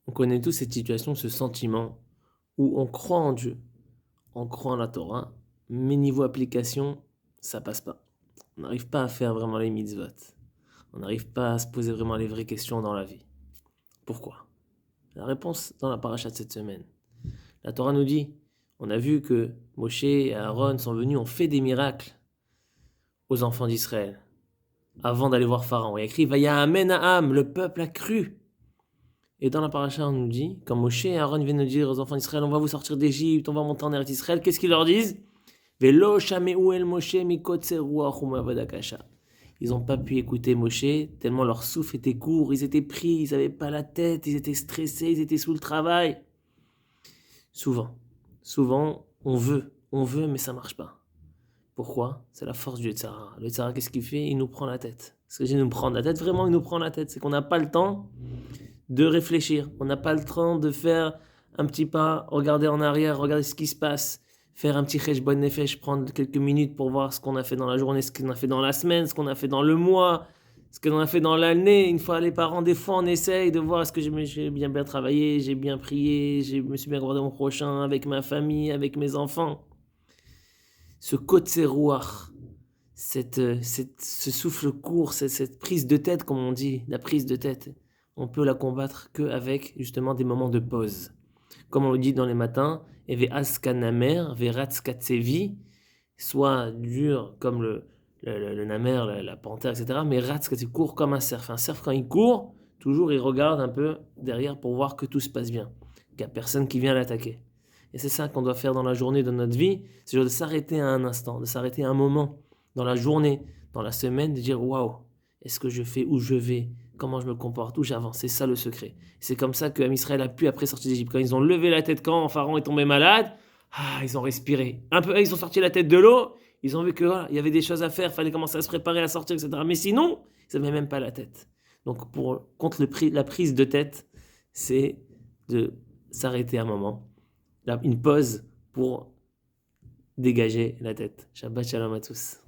On connaît tous cette situation, ce sentiment où on croit en Dieu, on croit en la Torah, mais niveau application, ça passe pas. On n'arrive pas à faire vraiment les mitzvot. On n'arrive pas à se poser vraiment les vraies questions dans la vie. Pourquoi? La réponse dans la paracha de cette semaine. La Torah nous dit, on a vu que Moshe et Aaron sont venus, ont fait des miracles aux enfants d'Israël avant d'aller voir Pharaon. Il y a écrit, Vaya Amen Ha'am, le peuple a cru. Et dans la paracha, on nous dit, quand Moshe et Aaron viennent nous dire aux enfants d'Israël, on va vous sortir d'Égypte, on va monter en Eretz Israël, qu'est-ce qu'ils leur disent? Velo shameu el Moshe mikotse ruach u'mavadakasha. Ils n'ont pas pu écouter Moshe, tellement leur souffle était court, ils étaient pris, ils n'avaient pas la tête, ils étaient stressés, ils étaient sous le travail. Souvent, on veut, mais ça marche pas. Pourquoi? C'est la force du Yetzer Hara. Le Yetzer Hara, qu'est-ce qu'il fait? Il nous prend la tête. Ce que j'ai nous prendre la tête, vraiment, il nous prend la tête. C'est qu'on n'a pas le temps de réfléchir. On n'a pas le temps de faire un petit pas, regarder en arrière, regarder ce qui se passe, faire un petit cheshbon nefesh, prendre quelques minutes pour voir ce qu'on a fait dans la journée, ce qu'on a fait dans la semaine, ce qu'on a fait dans le mois, ce qu'on a fait dans l'année. Une fois les parents, des fois on essaye de voir est-ce que j'ai bien travaillé, j'ai bien prié, je me suis bien regardé mon prochain, avec ma famille, avec mes enfants. Ce kotse ruach, ce souffle court, cette prise de tête, comme on dit, la prise de tête, on peut la combattre qu'avec justement des moments de pause. Comme on le dit dans les matins, Eve askanamer, veratskatsevi, soit dur comme le namer, la panthère, etc., mais ratskatsevi, court comme un cerf. Un cerf, quand il court, toujours il regarde un peu derrière pour voir que tout se passe bien, qu'il n'y a personne qui vient l'attaquer. Et c'est ça qu'on doit faire dans la journée de notre vie, c'est de s'arrêter à un instant, de s'arrêter à un moment dans la journée, dans la semaine, de dire waouh, est-ce que je fais où je vais, comment je me comporte, où j'avance. C'est ça le secret. C'est comme ça que Israël a pu après sortir d'Égypte. Quand ils ont levé la tête, quand Pharaon est tombé malade, ils ont respiré. Un peu, ils ont sorti la tête de l'eau, ils ont vu que voilà, il y avait des choses à faire, il fallait commencer à se préparer à sortir, etc. Mais sinon, ils n'avaient même pas la tête. Donc contre la prise de tête, c'est de s'arrêter un moment, une pause pour dégager la tête. Shabbat shalom à tous.